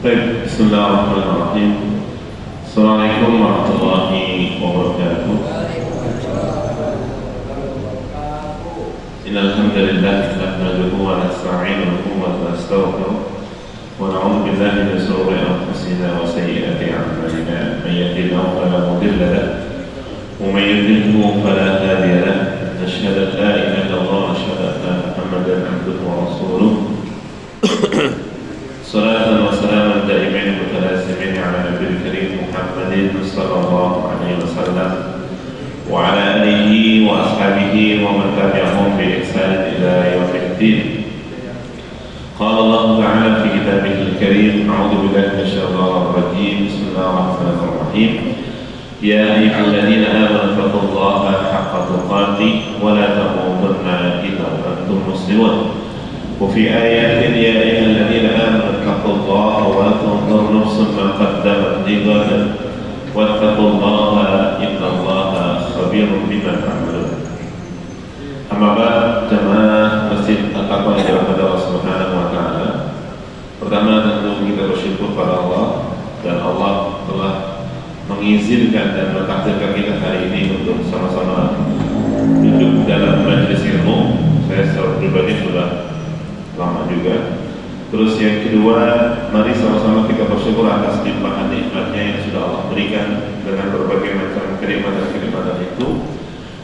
Baik, bismillahirrahmanirrahim. Assalamualaikum warahmatullahi wabarakatuh. Innal hamdalillah nahmaduhu wa nasta'inuhu wa nastaghfiruh wa na'udzu billahi min shururi anfusina wa sayyiati a'malina. May yahdihillahu fala mudilla lahu wa may yudlilhu fala hadiya lahu. Asyhadu an la ilaha illallah wa asyhadu anna Muhammadan 'abduhu wa rasuluh. Salatan wa salaman daimain mutalazimain ala nabiyil karim Muhammadin sallallahu alaihi wasallam wa ala alihi wa ashabihi wa man tabi'ahum bi ihsan ila yaumil din. Qala Allah ta'ala fi kitabihil karim, a'udzu billahi minasyaitonir rajim. Bismillahirrahmanirrahim. Ya ayyuhalladzina amanu taqullaha haqqa tuqatih wa la tamutunna illa wa antum muslimun. وفي آيات يا أيها الذين آمنوا اتقوا الله ولتنظر نفس ما قدمت لغد واتقوا الله إن الله خبير بما تعملون. أما بعد, jemaah Masjid At-Taqwa yang dirahmati Allah Subhanahu wa taala. Pertama tentu kita bersyukur pada Allah, dan Allah telah mengizinkan dan mentakdirkan kita hari ini untuk sama-sama duduk dalam majelis ilmu. Saya secara pribadi sudah lama juga. Terus yang kedua, mari sama-sama kita bersyukur atas limpahan nikmatnya yang sudah Allah berikan dengan berbagai macam kenikmatan-kenikmatan itu,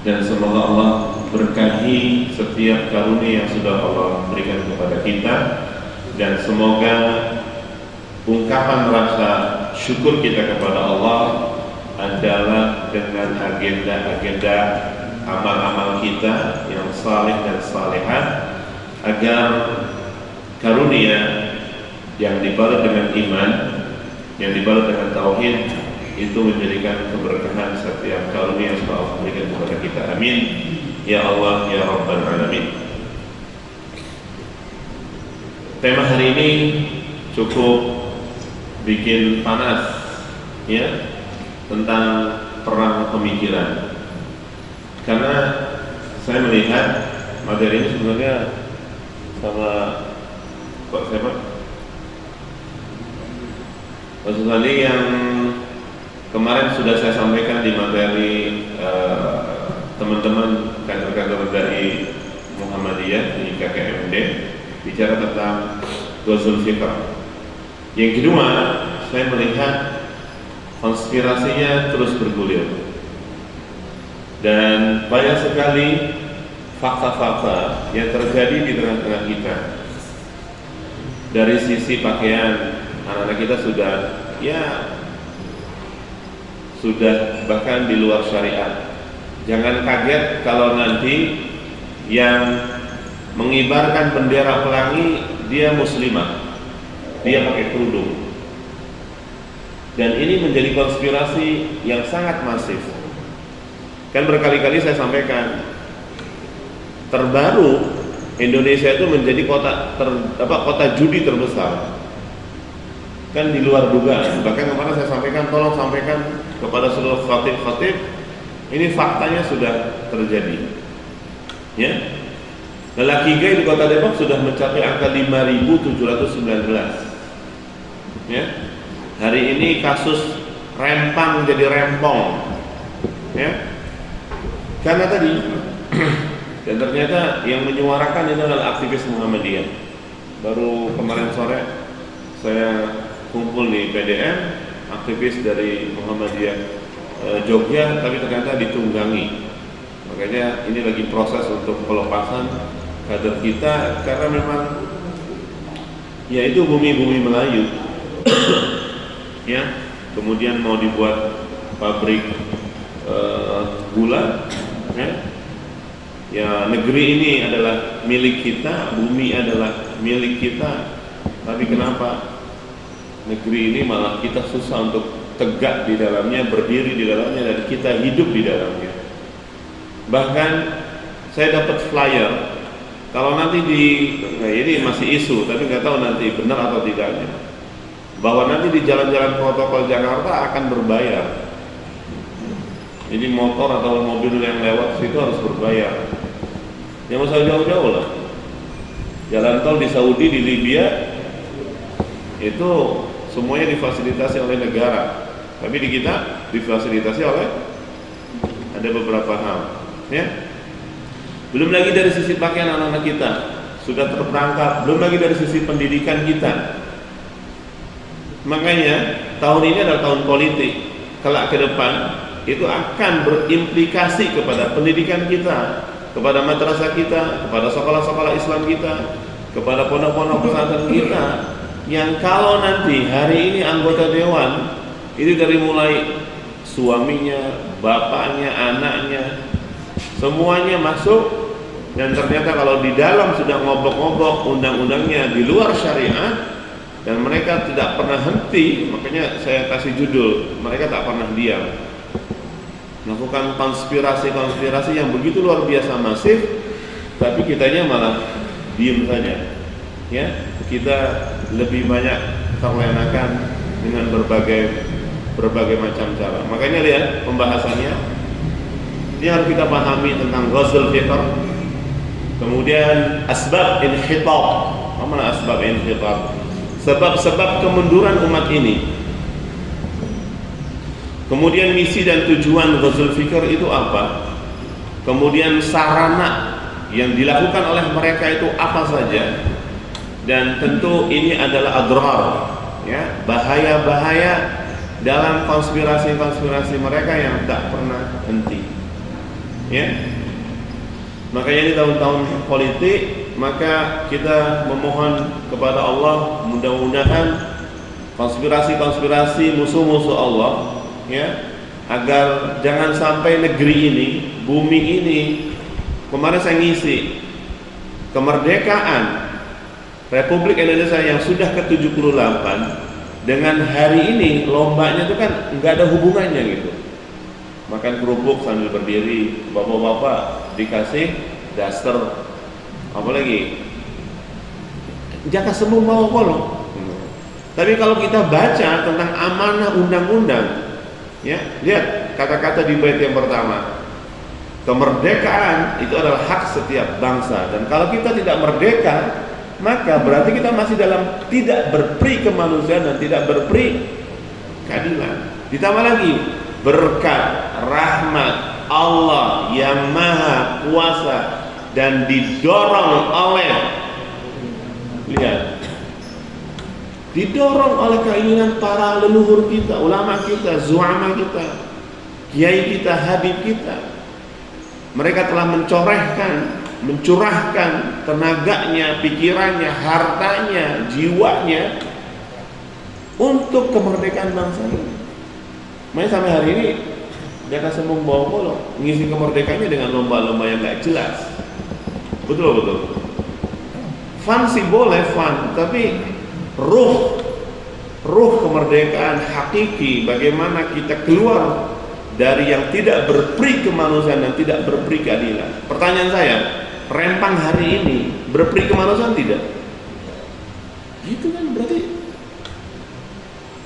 dan semoga Allah berkahi setiap karunia yang sudah Allah berikan kepada kita, dan semoga ungkapan rasa syukur kita kepada Allah adalah dengan agenda-agenda amal-amal kita yang saleh dan salehah, agar karunia yang dibalut dengan iman, yang dibalut dengan tauhid, itu menjadikan keberkahan setiap karunia yang Allah berikan kepada kita. Amin ya Allah ya Rabbal Alamin. Tema hari ini cukup bikin panas, ya, tentang perang pemikiran. Karena saya melihat materi ini sebenarnya sama Pak siapa? Pak Susali yang kemarin sudah saya sampaikan di materi teman-teman kader-kader dari Muhammadiyah di KKMD, bicara tentang Ghazul Fikr. Yang kedua, saya melihat konspirasinya terus bergulir, dan banyak sekali fakta-fakta yang terjadi di tengah-tengah kita. Dari sisi pakaian, anak-anak kita sudah bahkan di luar syariat. Jangan kaget kalau nanti yang mengibarkan bendera pelangi dia muslimah, dia pakai kerudung. Dan ini menjadi konspirasi yang sangat masif. Kan berkali-kali saya sampaikan, terbaru Indonesia itu menjadi kota judi terbesar, kan di luar dugaan. Bahkan kemarin saya sampaikan, tolong sampaikan kepada seluruh khatib, ini faktanya sudah terjadi, ya. Lelaki gay di kota Depok sudah mencapai angka 5.719, ya. Hari ini kasus rempang jadi rempong, ya, karena tadi dan ternyata yang menyuarakan itu adalah aktivis Muhammadiyah. Baru kemarin sore saya kumpul di PDM, aktivis dari Muhammadiyah Jogja, tapi ternyata ditunggangi. Makanya ini lagi proses untuk pelepasan kader kita, karena memang ya itu bumi-bumi Melayu. Ya, kemudian mau dibuat pabrik gula, ya, negeri ini adalah milik kita, bumi adalah milik kita, tapi kenapa negeri ini malah kita susah untuk tegak di dalamnya, berdiri di dalamnya, dan kita hidup di dalamnya. Bahkan saya dapat flyer, kalau nanti ini masih isu, tapi nggak tahu nanti benar atau tidaknya, bahwa nanti di jalan-jalan protokol Jakarta akan berbayar. Jadi motor atau mobil yang lewat situ harus berbayar. Yang usah jauh-jauh lah. Jalan tol di Saudi, di Libya itu semuanya difasilitasi oleh negara. Tapi di kita difasilitasi oleh ada beberapa hal, ya. Belum lagi dari sisi pakaian anak-anak kita sudah terperangkap, belum lagi dari sisi pendidikan kita. Makanya tahun ini adalah tahun politik. Kelak ke depan itu akan berimplikasi kepada pendidikan kita, kepada madrasah kita, kepada sekolah-sekolah Islam kita, kepada pondok-pondok pesantren kita, yang kalau nanti hari ini anggota dewan itu dari mulai suaminya, bapaknya, anaknya, semuanya masuk, dan ternyata kalau di dalam sudah ngobok-ngobok undang-undangnya di luar syariat dan mereka tidak pernah henti, makanya saya kasih judul, mereka tak pernah diam, melakukan konspirasi-konspirasi yang begitu luar biasa masif, tapi kitanya malah diem saja, ya. Kita lebih banyak terlenakan dengan berbagai macam cara. Makanya lihat pembahasannya, ini harus kita pahami tentang ghazal fikr, kemudian asbab inhitab. Apa asbab inhitab? Sebab-sebab kemunduran umat ini. Kemudian misi dan tujuan ghazal fikr itu apa? Kemudian sarana yang dilakukan oleh mereka itu apa saja? Dan tentu ini adalah adrar, ya, bahaya-bahaya dalam konspirasi-konspirasi mereka yang tak pernah henti, ya. Makanya ini tahun-tahun politik, maka kita memohon kepada Allah mudah-mudahan konspirasi-konspirasi musuh-musuh Allah, ya, agar jangan sampai negeri ini, bumi ini. Kemarin saya ngisi kemerdekaan Republik Indonesia yang sudah ke-78 dengan hari ini lombanya itu kan nggak ada hubungannya gitu. Makan kerupuk sambil berdiri, bapak-bapak dikasih daster, apa lagi? Jaka sembung bawa kolong. Tapi kalau kita baca tentang amanah undang-undang, ya, lihat kata-kata di bait yang pertama. Kemerdekaan itu adalah hak setiap bangsa, dan kalau kita tidak merdeka, maka berarti kita masih dalam tidak berperi kemanusiaan dan tidak berperi keadilan. Ditambah lagi berkat rahmat Allah yang maha kuasa dan didorong oleh, lihat, didorong oleh keinginan para leluhur kita, ulama kita, zu'ama kita, kiai kita, habib kita. Mereka telah mencurahkan tenaganya, pikirannya, hartanya, jiwanya untuk kemerdekaan bangsa ini. Makanya sampai hari ini Jaka Sembung bawa kolong mengisi kemerdekaannya dengan lomba-lomba yang gak jelas. Betul. Fun sih boleh fun, tapi ruh kemerdekaan hakiki, bagaimana kita keluar dari yang tidak berperi kemanusiaan dan tidak berperi keadilan. Pertanyaan saya, Rempang hari ini berperi kemanusiaan tidak? Itu kan berarti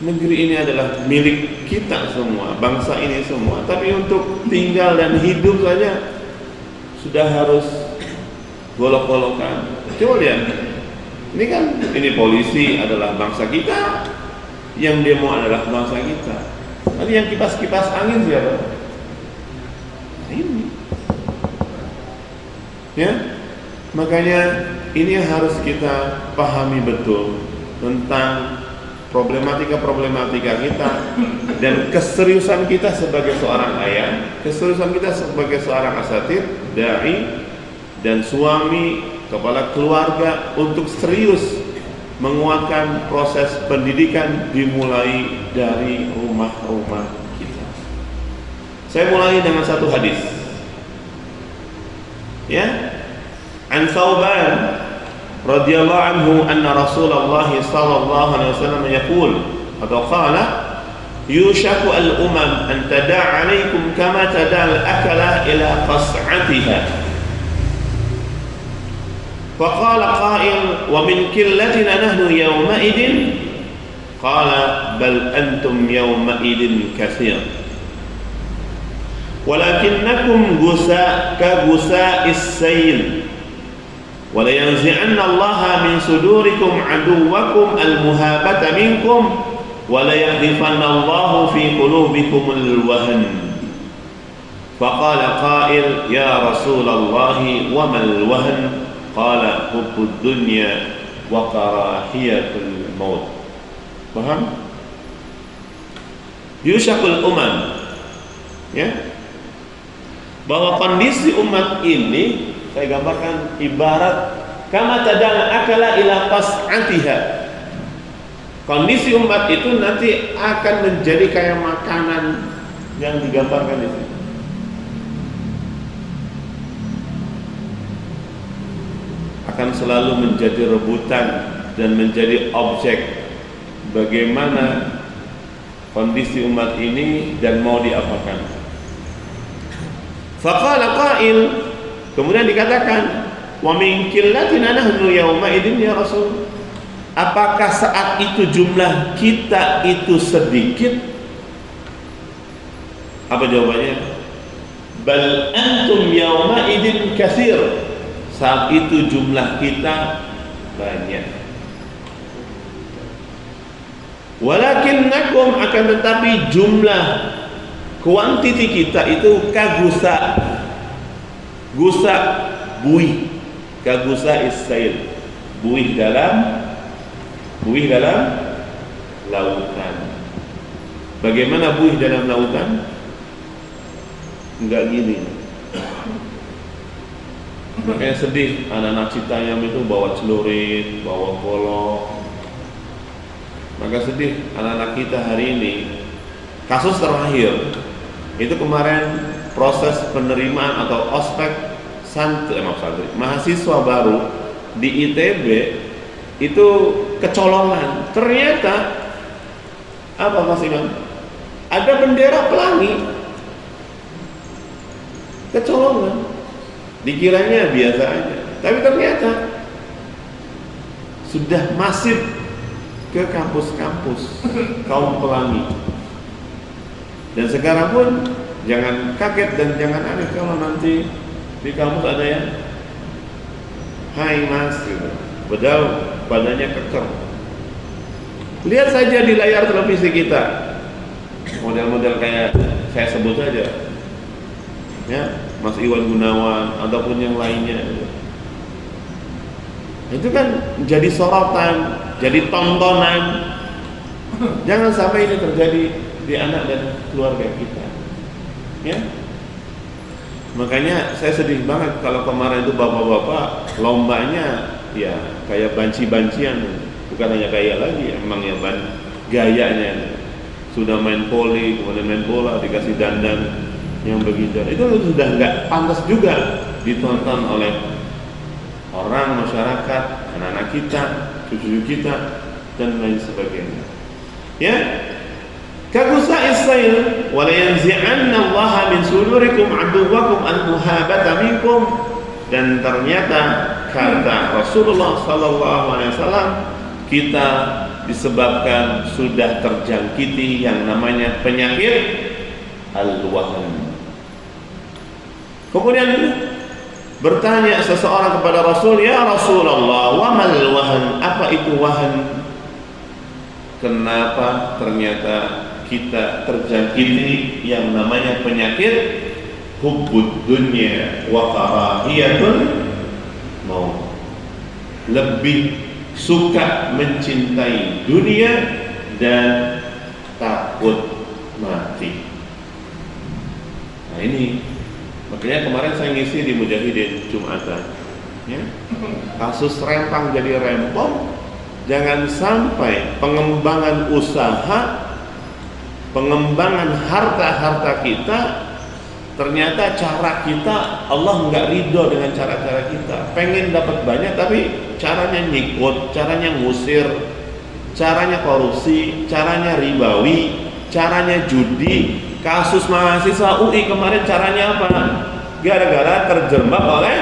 negeri ini adalah milik kita semua, bangsa ini semua. Tapi untuk tinggal dan hidup saja sudah harus golok-golokan. Coba lihat, ini kan, ini polisi adalah bangsa kita, yang demo adalah bangsa kita. Nanti yang kipas-kipas angin siapa? Ini, ya. Makanya ini harus kita pahami betul tentang problematika kita dan keseriusan kita sebagai seorang ayah, keseriusan kita sebagai seorang asatir, dai, dan suami, kepala keluarga untuk serius menguatkan proses pendidikan dimulai dari rumah-rumah kita. Saya mulai dengan satu hadis, ya. An Thawban radhiyallahu anhu anna Rasulullah sallallahu alaihi wasallam yaqul atau qala yushaku al-umam an tada'a 'alaikum kama tada'a al-akala ila qas'atiha. فقال قائل ومن كلتنا نحن يومئذ قال بل أنتم يومئذ كثير ولكنكم كغثاء السيل ولينزعن الله من صدوركم عدوكم المهابة منكم wa la yahdifannallahu fi qulubikumul wahn. Faqala qail ya Rasulullah wa mal wahn? Qala hubbud dunya wa karahiyatul maut. Paham? Yushakul ya, bahwa kondisi umat ini saya gambarkan ibarat kama tadal akala ila qas'atiha. Kondisi umat itu nanti akan menjadi kayak makanan yang digambarkan di sini. Akan selalu menjadi rebutan dan menjadi objek bagaimana kondisi umat ini dan mau diapakan. Faqala qail, kemudian dikatakan, wa min qillatina nahnu yauma idzin ya Rasul. Apakah saat itu jumlah kita itu sedikit? Apa jawabannya? Bal antum yauma idzin katsir. Saat itu jumlah kita banyak. Walakinnakum, akan tetapi jumlah kuantiti kita itu kagusa, gusa buih, kagusa isail, buih dalam lautan. Bagaimana buih dalam lautan? Enggak gini. Makanya sedih anak-anak Citayam itu bawa celurit, bawa golok. Maka sedih anak-anak kita hari ini. Kasus terakhir itu kemarin proses penerimaan atau ospek mahasiswa baru di ITB itu kecolongan. Ternyata apa Mas Iman? Ada bendera pelangi. Kecolongan. Dikiranya biasa aja, tapi ternyata sudah masif ke kampus-kampus kaum pelangi. Dan sekarang pun jangan kaget dan jangan aneh kalau nanti di kampus ada yang hai mas gitu. Padahal badannya keker. Lihat saja di layar televisi kita model-model kayak saya sebut saja ya, Mas Iwan Gunawan ataupun yang lainnya. Itu kan jadi sorotan, jadi tontonan. Jangan sampai ini terjadi di anak dan keluarga kita. Ya. Makanya saya sedih banget kalau kemarin itu bapak-bapak lombanya ya kayak banci-bancian, bukan hanya kayak lagi, emang ya gayanya. Sudah main voli, kemudian main bola, dikasih dandan yang begitu, itu sudah nggak pantas juga ditonton oleh orang, masyarakat, anak-anak kita, cucu kita, dan lain sebagainya. Ya, kagusa isail, wala yanzi'anna Allah min sudurikum aduwakum al-muhabata minkum. Dan ternyata kata Rasulullah SAW, kita disebabkan sudah terjangkiti yang namanya penyakit al-wahn. Kemudian bertanya seseorang kepada Rasul, ya Rasulullah, wa mal wahn? Apa itu wahn? Kenapa ternyata kita terjangkiti yang namanya penyakit hubbud dunya wa karahiyatul maut? Lebih suka mencintai dunia dan takut mati. Nah ini makanya kemarin saya ngisi di Mujahidin Jumatan ya. Kasus rempang jadi rempong. Jangan sampai pengembangan usaha, pengembangan harta-harta kita, ternyata cara kita Allah nggak ridho dengan cara-cara kita. Pengen dapat banyak tapi caranya nyikut, caranya ngusir, caranya korupsi, caranya ribawi, caranya judi. Kasus mahasiswa UI kemarin caranya apa? Gara-gara terjebak oleh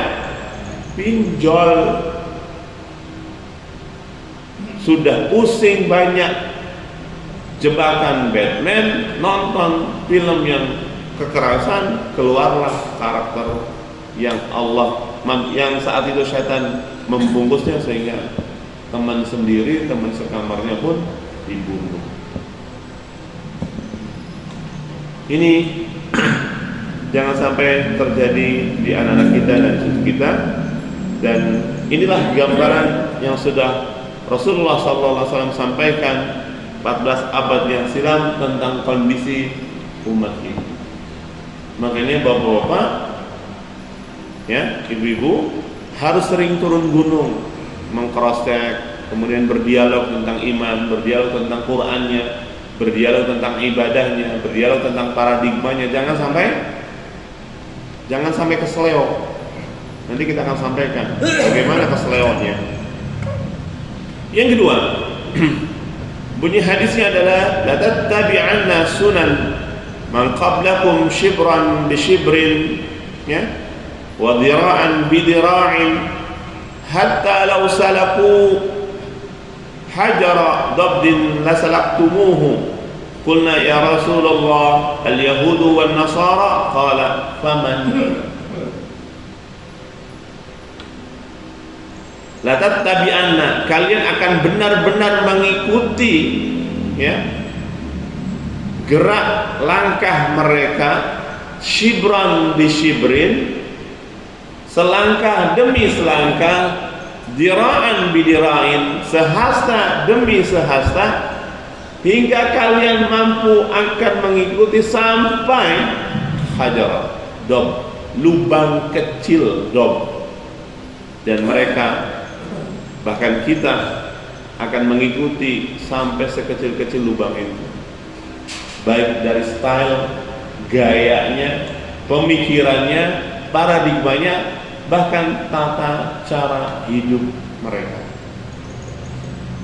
pinjol. Sudah pusing banyak jebakan Batman, nonton film yang kekerasan, keluarlah karakter yang saat itu setan membungkusnya sehingga teman sendiri, teman sekamarnya pun dibunuh. Ini jangan sampai terjadi di anak-anak kita dan cucu kita. Dan inilah gambaran yang sudah Rasulullah SAW sampaikan 14 abad yang silam tentang kondisi umat ini. Makanya bapak-bapak, ya, ibu-ibu harus sering turun gunung, mengcross-check, kemudian berdialog tentang iman, berdialog tentang Qur'annya, berdialog tentang ibadahnya, berdialog tentang paradigmanya. Jangan sampai kesleo. Nanti kita akan sampaikan bagaimana kesleonya. Yang kedua, bunyi hadisnya adalah la tattabi'anna sunan man qablakum shibran bi shibrin, ya, wa dhira'an bi dhira'in hatta law salaku hajara dabdin la salaktumuhu. Qulna ya Rasulullah al-yahudu wan nasara, qala faman. La tattabi'anna, kalian akan benar-benar mengikuti, ya, gerak langkah mereka, shibran bi shibrin, selangkah demi selangkah, dira'an bi dira'in, sehasta demi sehasta, hingga kalian mampu akan mengikuti sampai hajar, dob, lubang kecil dob. Dan mereka, bahkan kita, akan mengikuti sampai sekecil-kecil lubang itu, baik dari style, gayanya, pemikirannya, paradigmanya, bahkan tata cara hidup mereka.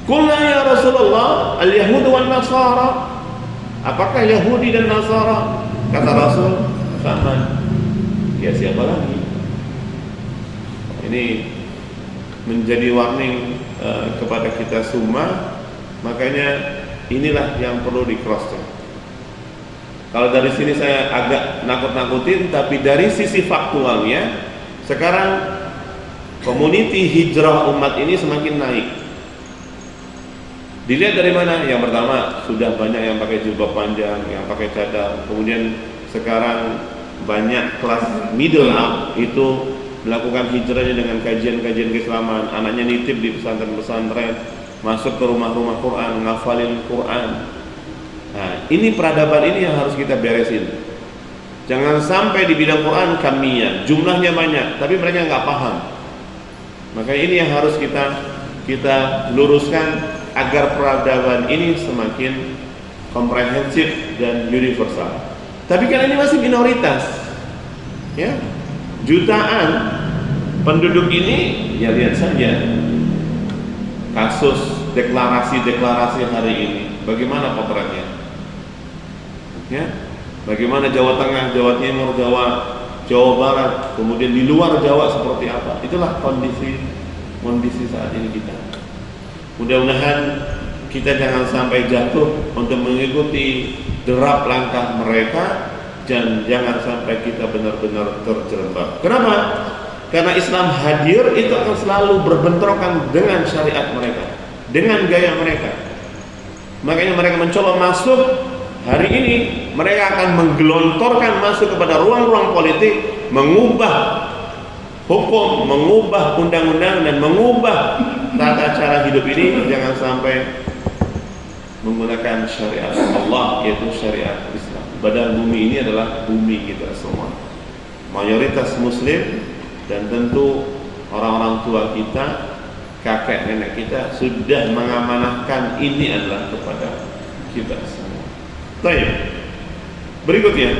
Qulna ya Rasulullah al-yahudu wan nasara, apakah Yahudi dan Nasara? Kata Rasul, sama. Ya siapa lagi? Ini menjadi warning kepada kita semua. Makanya inilah yang perlu di cross check. Kalau dari sini saya agak nakut-nakutin, tapi dari sisi faktualnya sekarang community hijrah umat ini semakin naik. Dilihat dari mana? Yang pertama, sudah banyak yang pakai jilbab panjang, yang pakai cadar. Kemudian sekarang banyak kelas middle up itu melakukan hijrahnya dengan kajian-kajian keislaman. Anaknya nitip di pesantren-pesantren, masuk ke rumah-rumah Quran, ngafalin Quran. Nah, ini peradaban ini yang harus kita beresin. Jangan sampai di bidang Quran kamiyah, jumlahnya banyak, tapi mereka nggak paham. Maka ini yang harus kita luruskan agar peradaban ini semakin komprehensif dan universal. Tapi kan ini masih minoritas, ya. Jutaan penduduk ini, ya lihat saja kasus deklarasi hari ini, bagaimana potretnya, ya, bagaimana Jawa Tengah, Jawa Timur, Jawa Barat, kemudian di luar Jawa seperti apa. Itulah kondisi saat ini kita. Mudah-mudahan kita jangan sampai jatuh untuk mengikuti derap langkah mereka, dan jangan sampai kita benar-benar terjerembab. Kenapa? Karena Islam hadir itu akan selalu berbentrokan dengan syariat mereka, dengan gaya mereka. Makanya mereka mencoba masuk. Hari ini mereka akan menggelontorkan masuk kepada ruang-ruang politik, mengubah hukum, mengubah undang-undang, dan mengubah tata cara hidup ini. Jangan sampai menggunakan syariat Allah, yaitu syariat Islam. Badan bumi ini adalah bumi kita semua, mayoritas muslim, dan tentu orang-orang tua kita, kakek nenek kita sudah mengamanahkan ini adalah kepada kita semua. Baik, berikutnya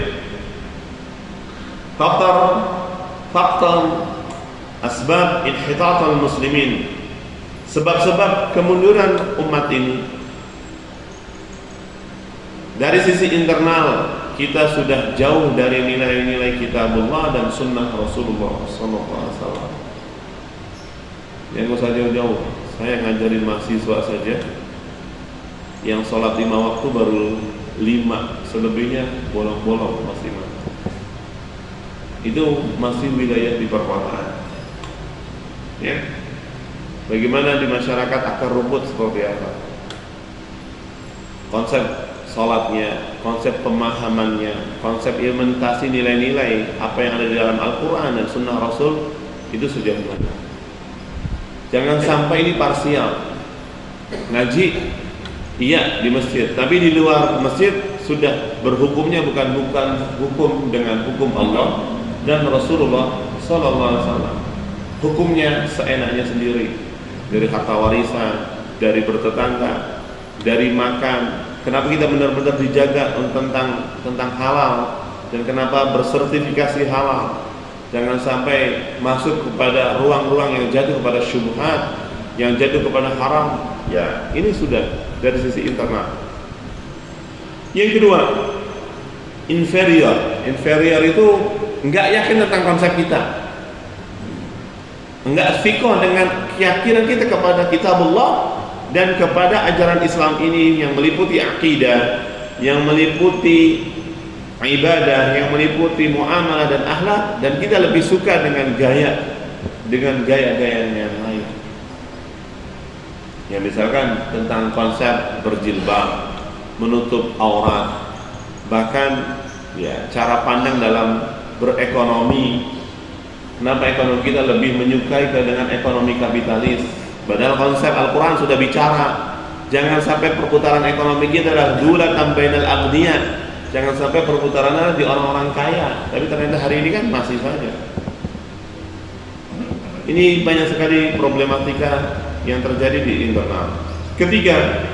faktor asbab inhitat al-muslimin, sebab-sebab kemunduran umat ini. Dari sisi internal, kita sudah jauh dari nilai-nilai kitabullah dan sunnah Rasulullah SAW. Yang gak usah jauh-jauh, saya ngajarin mahasiswa saja, yang sholat 5 waktu baru 5, selebihnya bolong-bolong masih. Itu masih wilayah di perkotaan, ya. Bagaimana di masyarakat akar rumput seperti apa? Konsep sholatnya, konsep pemahamannya, konsep implementasi nilai-nilai apa yang ada di dalam Al-Quran dan Sunnah Rasul itu sudah mulai. Jangan sampai ini parsial. Ngaji, iya di masjid, tapi di luar masjid sudah berhukumnya bukan hukum dengan hukum Allah dan Rasulullah Sallallahu Alaihi Wasallam. Hukumnya seenaknya sendiri, dari harta warisan, dari bertetangga, dari makan. Kenapa kita benar-benar dijaga tentang halal dan kenapa bersertifikasi halal? Jangan sampai masuk kepada ruang-ruang yang jatuh kepada syubhat, yang jatuh kepada haram. Ya, ini sudah dari sisi internal. Yang kedua, inferior. Inferior itu enggak yakin tentang konsep kita, enggak fikoh dengan keyakinan kita kepada kitabullah dan kepada ajaran Islam ini yang meliputi akidah, yang meliputi ibadah, yang meliputi muamalah dan akhlak, dan kita lebih suka dengan gaya-gaya yang lain. Ya, misalkan tentang konsep berjilbab, menutup aurat, bahkan ya cara pandang dalam berekonomi. Kenapa ekonomi kita lebih menyukai dengan ekonomi kapitalis? Padahal konsep Al-Quran sudah bicara, jangan sampai perputaran ekonomi kita adalah dulatan bainal aghniya. Jangan sampai perputarannya di orang-orang kaya. Tapi ternyata hari ini kan masih saja. Ini banyak sekali problematika yang terjadi di internal. Ketiga,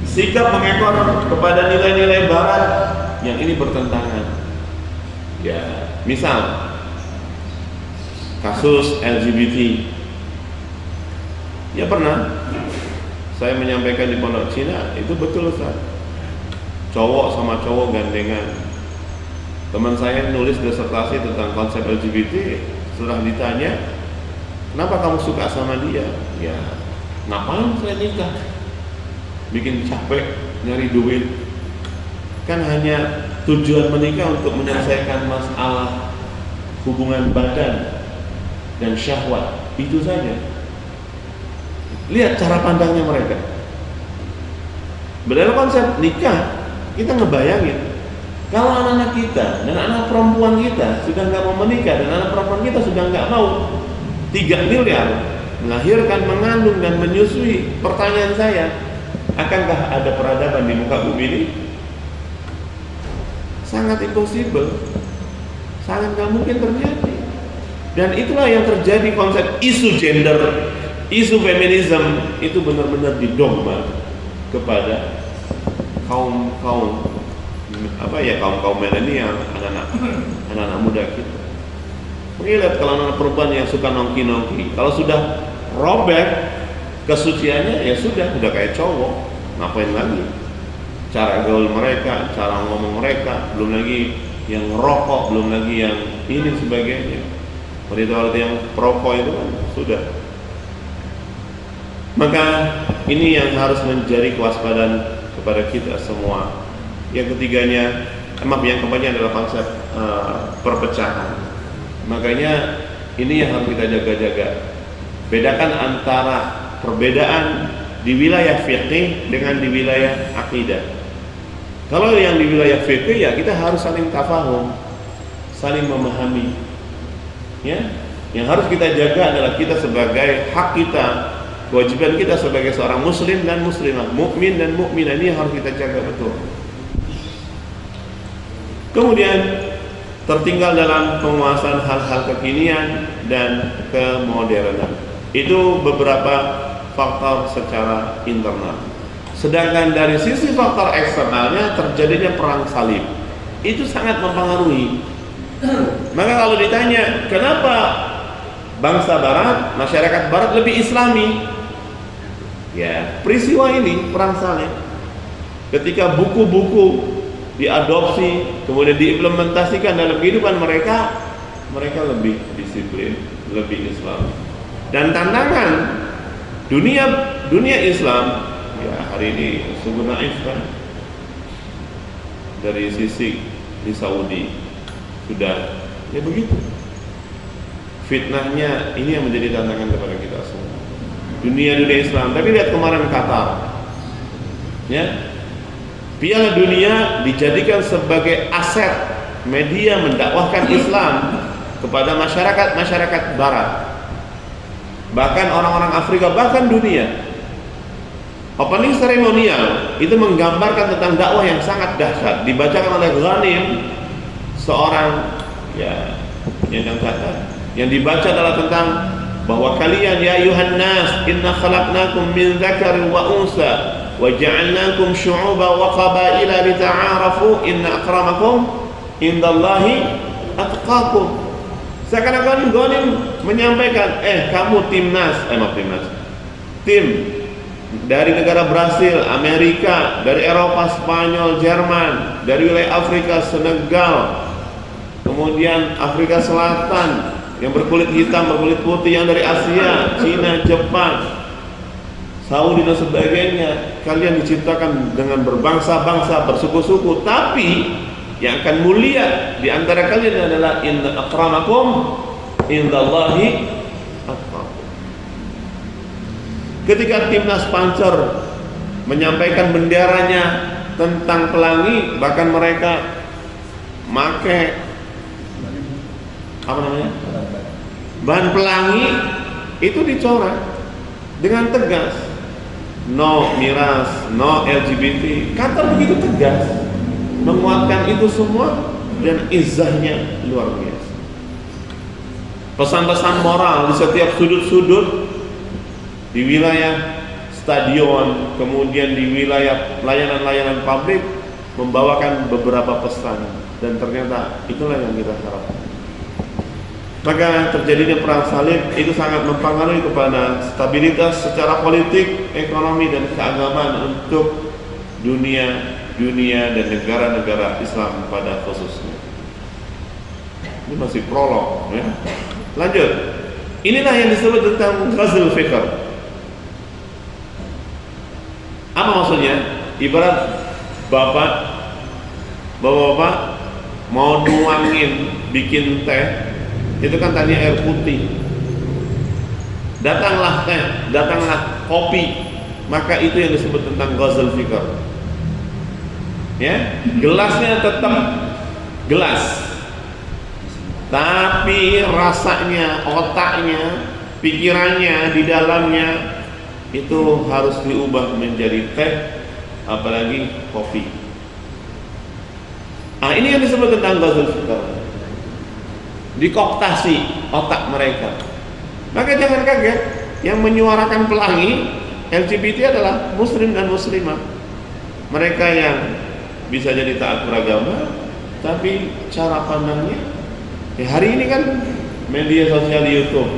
sikap mengekor kepada nilai-nilai barat yang ini bertentangan. Ya, misal kasus LGBT. Ya pernah saya menyampaikan di Pondok Cina, itu betul Ustaz. Cowok sama cowok gandengan. Teman saya nulis disertasi tentang konsep LGBT, setelah ditanya, kenapa kamu suka sama dia? Ya, ngapain saya nikah? Bikin capek, nyari duit. Kan hanya tujuan menikah untuk menyelesaikan masalah hubungan badan dan syahwat, itu saja. Lihat cara pandangnya mereka. Padahal konsep nikah, kita ngebayangin kalau anak-anak kita dan anak perempuan kita sudah nggak mau menikah dan anak perempuan kita sudah nggak mau 3 miliar melahirkan, mengandung dan menyusui. Pertanyaan saya, akankah ada peradaban di muka bumi ini? Sangat impossible, sangat nggak mungkin terjadi. Dan itulah yang terjadi konsep isu gender, isu feminisme itu benar-benar didogma kepada kaum milenial, anak-anak muda kita. Lihat kalau anak perempuan yang suka nongki-nongki, kalau sudah robek kesuciannya, ya sudah kayak cowok. Ngapain lagi? Cara gaul mereka, cara ngomong mereka, belum lagi yang ngerokok, belum lagi yang ini sebagainya. Wanita-wanita yang perokok itu kan sudah. Maka ini yang harus menjadi kewaspadaan kepada kita semua. Yang ketiganya, yang keempatnya adalah konsep perpecahan. Makanya ini yang harus kita jaga-jaga. Bedakan antara perbedaan di wilayah fikih dengan di wilayah akidah. Kalau yang di wilayah fikih, ya kita harus saling tafahum, saling memahami. Ya, yang harus kita jaga adalah kita sebagai hak kita, kewajiban kita sebagai seorang muslim dan muslimah, mukmin dan mukminah, ini yang harus kita jaga betul. Kemudian tertinggal dalam penguasaan hal-hal kekinian dan kemodernan. Itu beberapa faktor secara internal. Sedangkan dari sisi faktor eksternalnya, terjadinya perang salib. Itu sangat mempengaruhi. Maka kalau ditanya, kenapa bangsa barat, masyarakat barat lebih islami? Ya, peristiwa ini, perang salib. Ketika buku-buku diadopsi, kemudian diimplementasikan dalam kehidupan mereka, mereka lebih disiplin, lebih Islam. Dan tantangan dunia Islam, ya hari ini sungguh naif kan. Dari sisi di Saudi sudah ya begitu. Fitnahnya ini yang menjadi tantangan kepada kita semua. Dunia Islam. Tapi lihat kemarin Qatar, ya Piala Dunia dijadikan sebagai aset media mendakwahkan Islam kepada masyarakat Barat, bahkan orang-orang Afrika, bahkan dunia. Opening seremonial itu menggambarkan tentang dakwah yang sangat dahsyat, dibacakan oleh Ghanim, seorang yang dibaca adalah tentang bahwa kalian ya ayuhan nas inna khalaqnakum min dzakarin wa unsa wa ja'alnakum syu'uban wa qabaila lita'arafu inna akramakum indallahi atqakum. Seakan-akan Ghanim menyampaikan kamu tim dari negara Brasil, Amerika, dari Eropa, Spanyol, Jerman, dari wilayah Afrika, Senegal, kemudian Afrika Selatan, yang berkulit hitam, berkulit putih, yang dari Asia, Cina, Jepang, Saudi dan sebagainya. Kalian diciptakan dengan berbangsa-bangsa, bersuku-suku, tapi yang akan mulia di antara kalian adalah inna akramakum indallahi atqakum. Ketika timnas Panzer menyampaikan benderanya tentang pelangi, bahkan mereka make bahan pelangi itu dicoret dengan tegas, no miras, no LGBT. Kata begitu tegas, menguatkan itu semua, dan izahnya luar biasa. Pesan-pesan moral di setiap sudut-sudut, di wilayah stadion, kemudian di wilayah layanan-layanan publik, membawakan beberapa pesan, dan ternyata itulah yang kita harapkan. Maka terjadinya perang salib itu sangat mempengaruhi kepada stabilitas secara politik, ekonomi, dan keagamaan untuk dunia dan negara-negara Islam pada khususnya. Ini masih prolog, ya. Lanjut. Inilah yang disebut tentang ghazul fikr. Apa maksudnya? Ibarat bapak mau nuangin bikin teh, itu kan tadi air putih. Datanglah kopi, maka itu yang disebut tentang ghazul fikr. Ya, gelasnya tetap gelas, tapi rasanya, otaknya, pikirannya di dalamnya itu harus diubah menjadi teh, apalagi kopi. Ini yang disebut tentang ghazul fikr. Dikooptasi otak mereka. Maka jangan kaget, yang menyuarakan pelangi LGBT adalah muslim dan muslimah. Mereka yang bisa jadi taat beragama, tapi cara pandangnya hari ini kan media sosial di YouTube,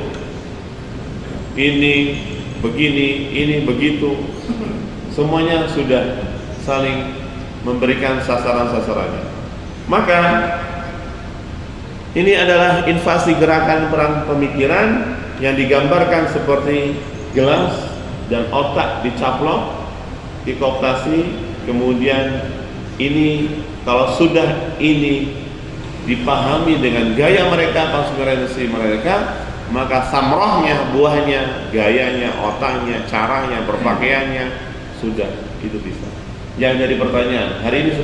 ini begini, ini begitu, semuanya sudah saling memberikan sasaran-sasarannya. Maka ini adalah invasi gerakan perang pemikiran yang digambarkan seperti gelas dan otak dicaplok, dikooptasi, kemudian ini kalau sudah ini dipahami dengan gaya mereka, konspirasi mereka, maka samrohnya, buahnya, gayanya, otaknya, caranya, berpakaiannya sudah itu bisa. Yang jadi pertanyaan, hari ini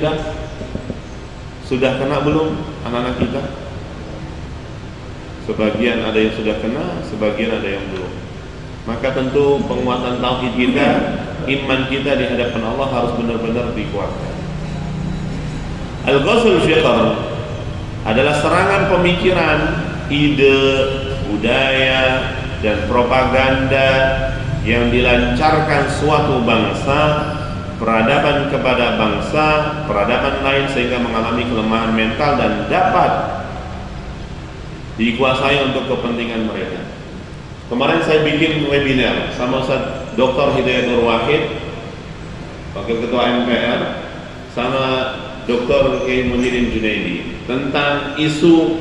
sudah kena belum anak-anak kita? Sebagian ada yang sudah kena, sebagian ada yang belum. Maka tentu penguatan tauhid kita, iman kita di hadapan Allah harus benar-benar dikuatkan. Al-ghazul fikr adalah serangan pemikiran, ide, budaya, dan propaganda yang dilancarkan suatu bangsa, peradaban kepada bangsa, peradaban lain, sehingga mengalami kelemahan mental dan dapat dikuasai untuk kepentingan mereka. Kemarin saya bikin webinar sama Ustaz Dr. Hidayat Nur Wahid, Wakil Ketua MPR, sama Dr. Kiai Muhyiddin Junaidi tentang isu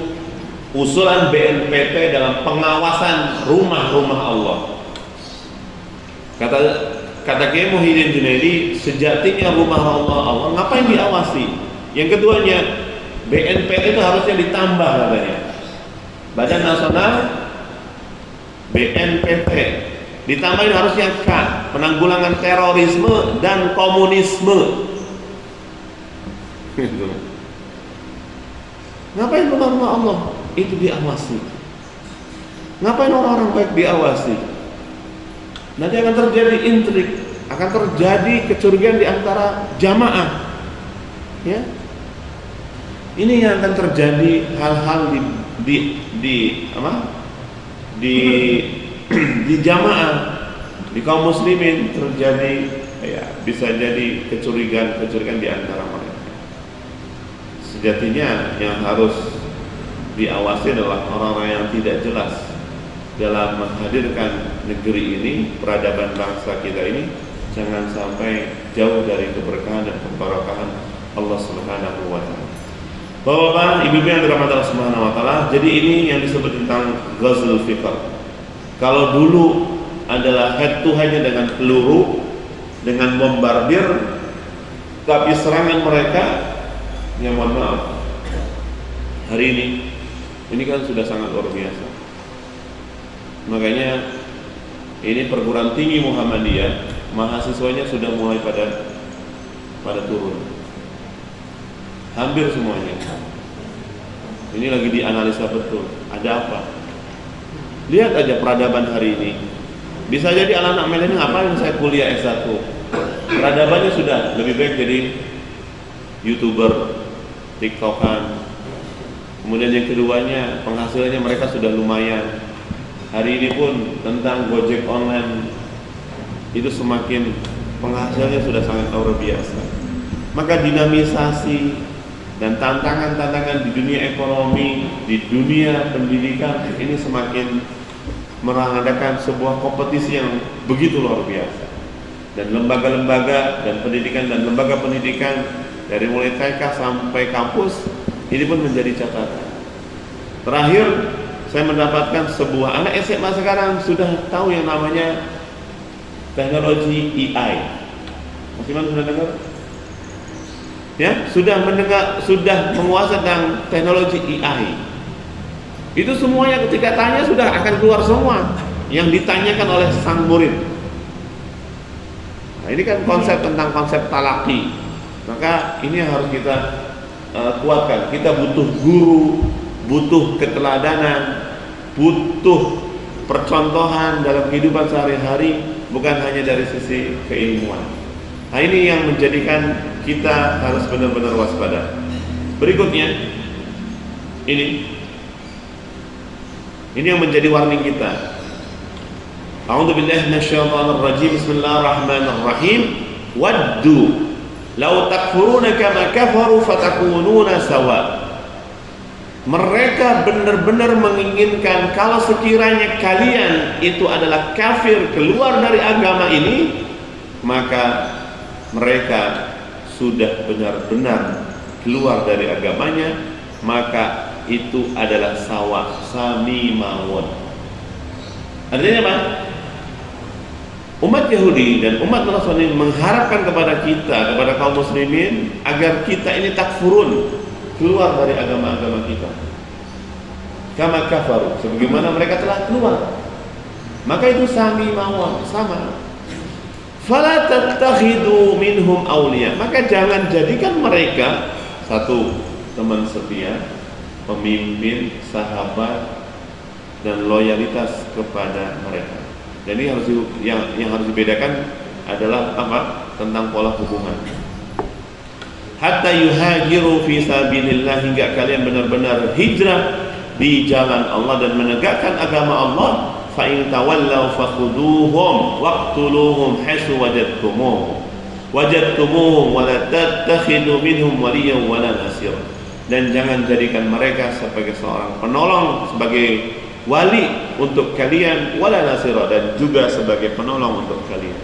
usulan BNPT dalam pengawasan rumah-rumah Allah. Kata Kiai Muhyiddin Junaidi, sejatinya rumah Allah ngapain diawasi? Yang keduanya, BNPT itu harusnya ditambah katanya. Badan Nasional BNPT ditambahin harusnya K, penanggulangan terorisme dan komunisme. Gitu. Ngapain rumah-rumah Allah itu diawasi? Ngapain orang-orang baik diawasi? Nanti akan terjadi intrik, akan terjadi kecurigaan di antara jamaah. Ya, ini yang akan terjadi hal-hal di jamaah, di kaum muslimin terjadi, ya bisa jadi kecurigaan di antara mereka. Sejatinya yang harus diawasi adalah orang-orang yang tidak jelas dalam menghadirkan negeri ini, peradaban bangsa kita ini, jangan sampai jauh dari keberkahan dan keberkahan Allah Subhanahu wa taala. Bapak-bapak, ibu-ibu yang dirahmati Allah Subhanahu wa taala, jadi ini yang disebut tentang Ghazul Fikr. Kalau dulu adalah head to head dengan peluru, dengan bombardir, tapi serangan mereka, ya mohon maaf, hari ini kan sudah sangat luar biasa. Makanya ini perguruan tinggi Muhammadiyah, mahasiswanya sudah mulai pada turun. Hampir semuanya. Ini lagi dianalisa betul. Ada apa? Lihat aja peradaban hari ini. Bisa jadi anak-anak milenial ngapain saya kuliah S1. Peradabannya sudah lebih baik jadi YouTuber, TikTokan. Kemudian yang keduanya, penghasilannya mereka sudah lumayan. Hari ini pun tentang Gojek online itu semakin penghasilannya sudah sangat luar biasa. Maka dinamisasi dan tantangan-tantangan di dunia ekonomi, di dunia pendidikan ini semakin mengadakan sebuah kompetisi yang begitu luar biasa. Dan lembaga-lembaga dan pendidikan dan lembaga pendidikan dari mulai TK sampai kampus ini pun menjadi catatan. Terakhir saya mendapatkan sebuah anak SMA sekarang sudah tahu yang namanya teknologi AI. Masih mana sudah dengar? Ya, sudah menguasai tentang teknologi AI. Itu semuanya ketika tanya sudah akan keluar semua yang ditanyakan oleh sang murid. Nah, ini kan tentang konsep talaki. Maka ini yang harus kita kuatkan. Kita butuh guru, butuh keteladanan, butuh percontohan dalam kehidupan sehari-hari, bukan hanya dari sisi keilmuan. Nah, ini yang menjadikan kita harus benar-benar waspada. Berikutnya, ini yang menjadi warning kita. A'udzubillahi minasyaitonir rajim. Bismillahirrahmanirrahim. Waddu law takfuruna kama kafaru fatakununa sawa. Mereka benar-benar menginginkan kalau sekiranya kalian itu adalah kafir, keluar dari agama ini, maka mereka sudah benar-benar keluar dari agamanya, maka itu adalah sawa, sami mawon. Artinya apa? Umat Yahudi dan umat Nasrani mengharapkan kepada kita, kepada kaum muslimin, agar kita ini takfurun, keluar dari agama-agama kita. Kama kafaru, sebagaimana mereka telah keluar. Maka itu sami mawon, sama. Fala tattakhidu minhum awliya, maka jangan jadikan mereka satu teman setia, pemimpin, sahabat, dan loyalitas kepada mereka. Jadi yang harus dibedakan adalah apa? Tentang pola hubungan. Hatta yuhajiru fi sabilillah, hingga kalian benar-benar hijrah di jalan Allah dan menegakkan agama Allah. Fa in tawallaw fakhuduhum waqtuluhum haitsu wajadtumuhum wa la tattakhidu minhum waliyyan wa la nasira. Dan jangan jadikan mereka sebagai seorang penolong, sebagai wali untuk kalian, wala nasira, dan juga sebagai penolong untuk kalian.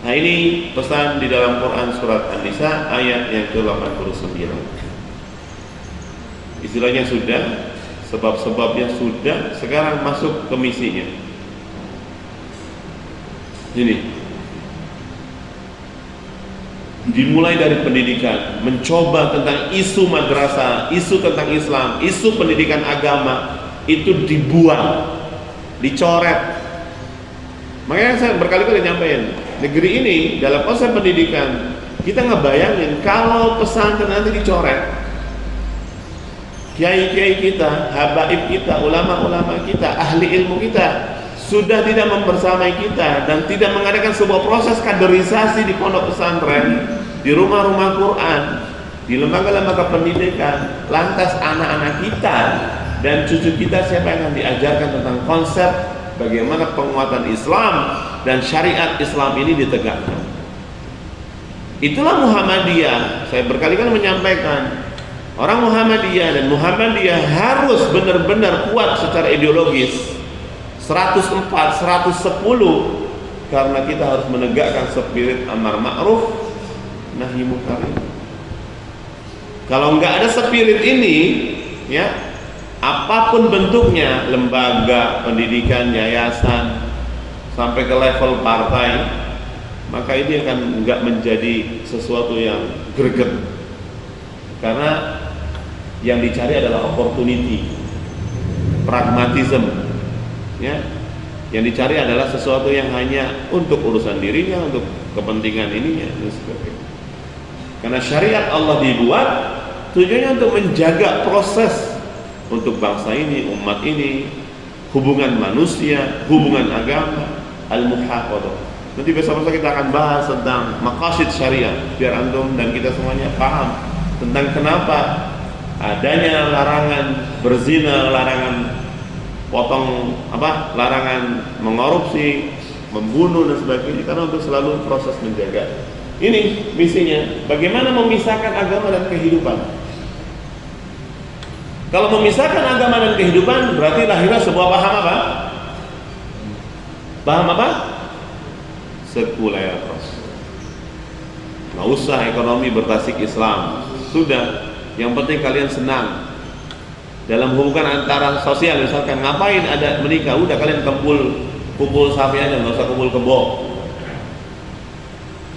Nah, ini pesan di dalam Quran surat An-Nisa ayat yang ke-89. Istilahnya sudah, sebab-sebabnya sudah, sekarang masuk ke misinya. Ini dimulai dari pendidikan, mencoba tentang isu madrasah, isu tentang Islam, isu pendidikan agama itu dibuang, dicoret. Makanya saya berkali-kali nyampaikan, negeri ini dalam konsep pendidikan Kita ngebayangin kalau pesantren nanti dicoret, kiai-kiai kita, habaib kita, ulama-ulama kita, ahli ilmu kita sudah tidak membersamai kita dan tidak mengadakan sebuah proses kaderisasi di pondok pesantren, di rumah-rumah Quran, di lembaga-lembaga pendidikan, lantas anak-anak kita dan cucu kita siapa yang akan diajarkan tentang konsep bagaimana penguatan Islam dan syariat Islam ini ditegakkan. Itulah Muhammadiyah. Saya berkali-kali menyampaikan, orang Muhammadiyah dan Muhammadiyah harus benar-benar kuat secara ideologis 104, 110, karena kita harus menegakkan spirit amar ma'ruf nahi munkar. Kalau nggak ada spirit ini, ya, apapun bentuknya, lembaga pendidikan, yayasan, sampai ke level partai, maka ini akan nggak menjadi sesuatu yang greget, karena yang dicari adalah opportunity, pragmatism, ya. Yang dicari adalah sesuatu yang hanya untuk urusan dirinya, untuk kepentingan ininya dan sebagainya. Karena syariat Allah dibuat tujuannya untuk menjaga proses untuk bangsa ini, umat ini, hubungan manusia, hubungan agama, al-muhafadzah. Nanti besok-besok kita akan bahas tentang maqasid syariah, biar antum dan kita semuanya paham tentang kenapa adanya larangan berzina, larangan potong larangan mengorupsi, membunuh dan sebagainya, karena untuk selalu proses menjaga. Ini misinya, bagaimana memisahkan agama dan kehidupan. Kalau memisahkan agama dan kehidupan berarti lahirnya sebuah paham apa? Paham apa? Sekuler. Nggak usah ekonomi berbasis Islam, sudah, yang penting kalian senang dalam hubungan antara sosial. Misalkan ngapain ada menikah, udah kalian kumpul sapi aja, nggak usah kumpul kebo.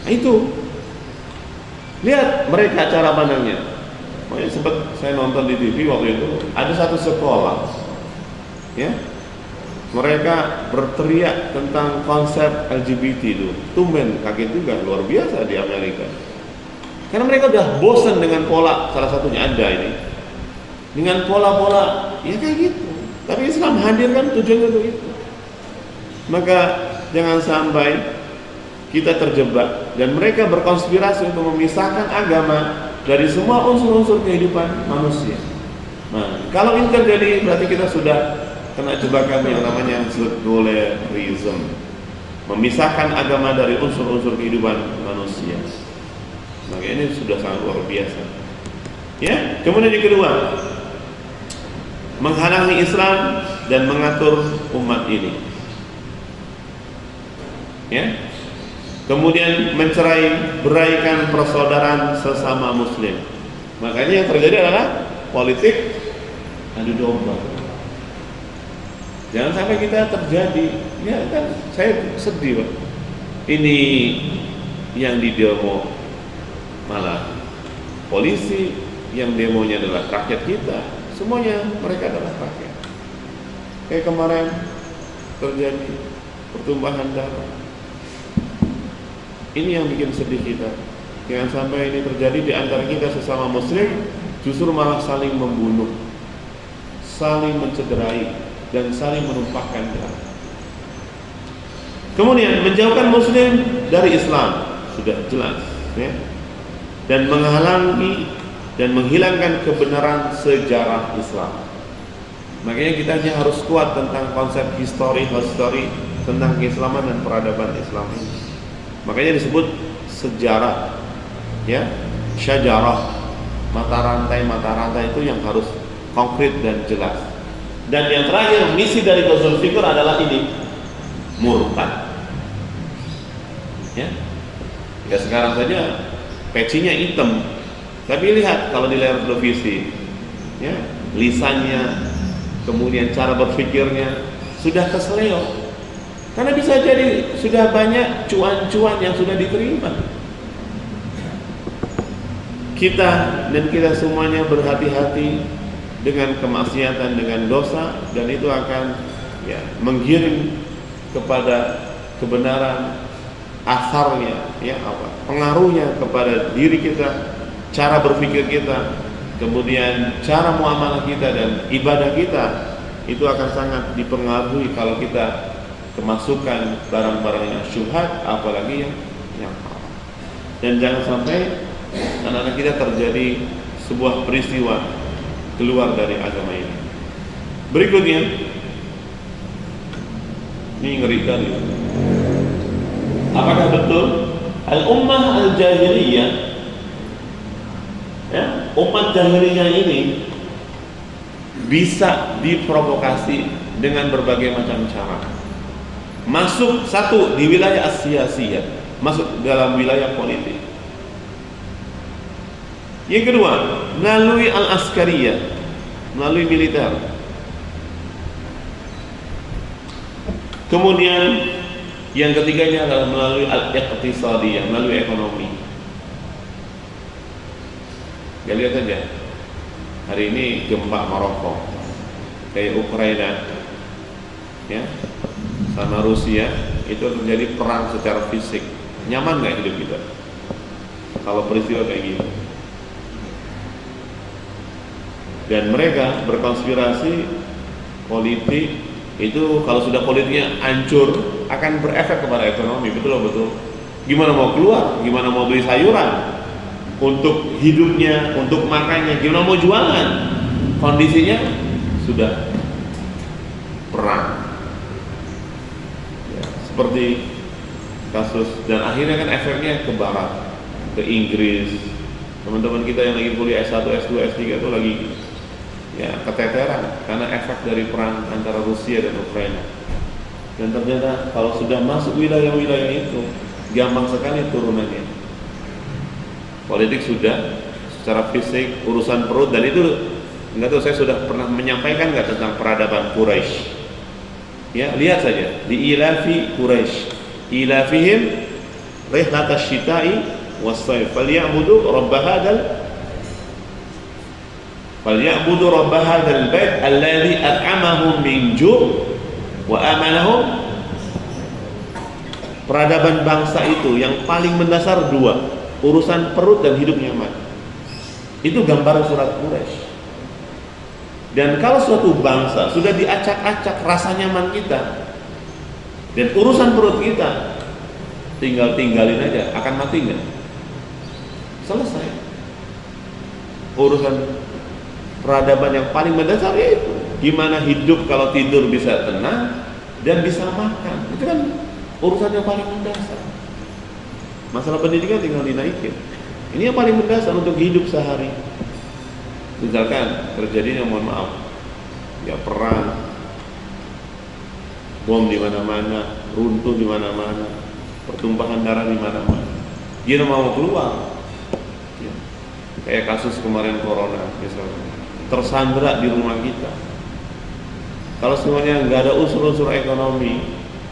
Nah, itu lihat mereka cara pandangnya. Makanya sempat saya nonton di TV waktu itu, ada satu sekolah, ya, mereka berteriak tentang konsep LGBT itu. Tumben, kaget juga, luar biasa di Amerika. Karena mereka udah bosan dengan pola, salah satunya ada ini, dengan pola-pola ya kayak gitu. Tapi Islam hadir kan tujuannya untuk itu. Maka jangan sampai kita terjebak dan mereka berkonspirasi untuk memisahkan agama dari semua unsur-unsur kehidupan manusia. Nah, kalau ini terjadi berarti kita sudah kena jebakan yang namanya sekulerisme, memisahkan agama dari unsur-unsur kehidupan manusia. Maka ini sudah sangat luar biasa. Ya, kemudian yang kedua, menghalangi Islam dan mengatur umat ini. Ya. Kemudian mencerai-beraikan persaudaraan sesama muslim. Makanya yang terjadi adalah politik adu domba. Jangan sampai kita terjadi, ya kan, saya sedih Pak. Ini yang di demo malah polisi, yang demonya adalah rakyat kita, semuanya mereka adalah rakyat. Kayak kemarin terjadi pertumpahan darah. Ini yang bikin sedih kita. Jangan sampai ini terjadi di antara kita sesama muslim, justru malah saling membunuh, saling mencederai, dan saling menumpahkan darah. Kemudian menjauhkan muslim dari Islam, sudah jelas, ya. Dan menghalangi dan menghilangkan kebenaran sejarah Islam. Makanya kita harus kuat tentang konsep histori tentang keislaman dan peradaban Islam ini. Makanya disebut sejarah, ya, syajarah, mata rantai itu yang harus konkret dan jelas. Dan yang terakhir, misi dari Ghazul Fikr adalah ini, murtad. Ya, ya sekarang saja pecinya hitam, tapi lihat kalau di layar televisi, ya, lisannya, kemudian cara berpikirnya sudah keseleo. Karena bisa jadi sudah banyak cuan-cuan yang sudah diterima. Kita dan kita semuanya berhati-hati dengan kemaksiatan, dengan dosa, dan itu akan, ya, menggiring kepada kebenaran asarnya, ya apa? Pengaruhnya kepada diri kita, cara berpikir kita, kemudian cara muamalah kita dan ibadah kita itu akan sangat dipengaruhi kalau kita kemasukan barang-barang yang syubhat, apalagi yang haram. Dan jangan sampai anak-anak kita terjadi sebuah peristiwa keluar dari agama ini. Berikutnya, ini ngeri kali. Apakah betul al-ummah al-jahiliyah, ya, umat jahiliyah ini bisa diprovokasi dengan berbagai macam cara? Masuk satu di wilayah as-siyasiyah, masuk dalam wilayah politik. Yang kedua, melalui al-askariyah, melalui militer. Kemudian yang ketiganya adalah melalui al-iqtisadiyah, melalui ekonomi. Ya, lihat saja hari ini gempa Maroko, kayak Ukraina, ya, sama Rusia, itu terjadi perang secara fisik. Nyaman nggak hidup kita kalau peristiwa kayak gitu? Dan mereka berkonspirasi politik itu, kalau sudah politiknya hancur akan berefek kepada ekonomi. Betul. Gimana mau keluar, gimana mau beli sayuran untuk hidupnya, untuk makannya, gimana mau jualan? Kondisinya sudah perang, ya, seperti kasus, dan akhirnya kan efeknya ke barat, ke Inggris. Teman-teman kita yang lagi kuliah S1, S2, S3 itu lagi, ya, keteteran karena efek dari perang antara Rusia dan Ukraina. Dan ternyata kalau sudah masuk wilayah-wilayah itu gampang sekali turunannya. Politik sudah, secara fisik, urusan perut, dan itu nggak tahu, saya sudah pernah menyampaikan nggak tentang peradaban Quraisy? Ya, lihat saja di ilafi Quraisy, ilafihim rihlatash syita'i was-sayf falyabudu rabb hadzal bait alladzi at'amahum min ju' wa amanahum. Peradaban bangsa itu yang paling mendasar dua, urusan perut dan hidup nyaman. Itu gambaran surat Quraisy. Dan kalau suatu bangsa sudah diacak-acak rasa nyaman kita dan urusan perut kita, tinggalin aja, akan mati nggak? Selesai. Urusan peradaban yang paling mendasar itu gimana hidup kalau tidur bisa tenang dan bisa makan. Itu kan urusan yang paling mendasar. Masalah pendidikan tinggal dinaikin. Ini yang paling mendasar untuk hidup sehari. Misalkan terjadinya, mohon maaf, ya, perang, bom di mana-mana, runtuh di mana-mana, pertumpahan darah di mana-mana. Dia mau keluar, ya, kayak kasus kemarin corona misalnya, tersandra di rumah kita. Kalau semuanya nggak ada unsur-unsur ekonomi,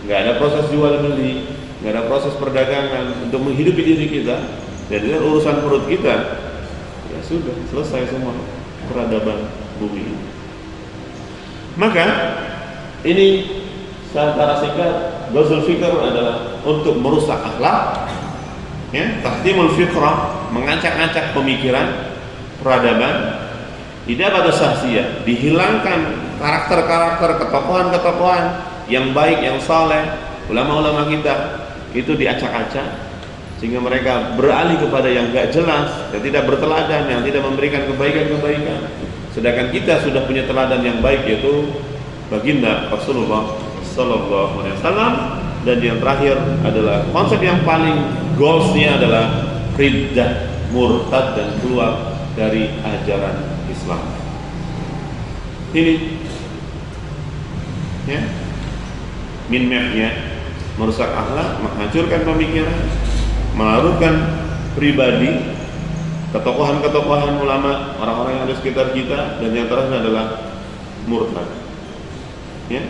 nggak ada proses jual beli, nggak ada proses perdagangan untuk menghidupi diri kita, dan dengan urusan perut kita, ya sudah selesai semua peradaban bumi ini. Maka ini secara singkat, ghazul fikr adalah untuk merusak akhlak, ya, tahdimul fikrah, mengacak-acak pemikiran, peradaban, tidak pada sahsiyah, dihilangkan karakter-karakter, ketokohan-ketokohan yang baik, yang saleh, ulama-ulama kita itu diacak-acak, sehingga mereka beralih kepada yang gak jelas, yang tidak berteladan, yang tidak memberikan kebaikan-kebaikan. Sedangkan kita sudah punya teladan yang baik, yaitu baginda Rasulullah Sallallahu Alaihi Wasallam. Dan yang terakhir adalah konsep yang paling goalsnya adalah riddah, murtad, dan keluar dari ajaran Islam. Ini, ya, min mapnya, merusak akhlak, menghancurkan pemikiran, melarutkan pribadi, ketokohan-ketokohan ulama, orang-orang yang ada sekitar kita, dan yang terakhir adalah murtad, ya.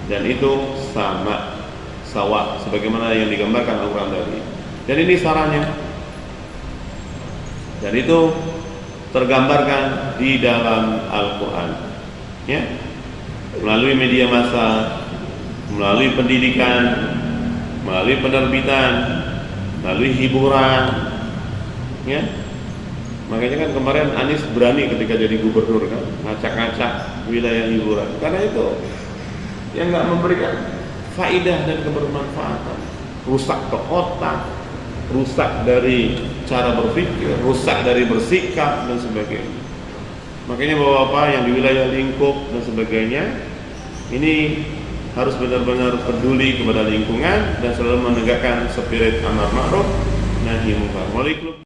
Dan itu sama sawa sebagaimana yang digambarkan Al-Quran tadi. Dan ini sarannya, dan itu tergambarkan di dalam Al-Quran, ya, melalui media massa, melalui pendidikan, melalui penerbitan, melalui hiburan, ya. Makanya kan kemarin Anies berani ketika jadi gubernur kan, ngacak-ngacak wilayah hiburan, karena itu yang nggak memberikan faidah dan kebermanfaatan, rusak ke otak, rusak dari cara berpikir, rusak dari bersikap dan sebagainya. Makanya bapak-bapak yang di wilayah lingkup dan sebagainya ini harus benar-benar peduli kepada lingkungan dan selalu menegakkan spirit amar ma'ruf nahi munkar.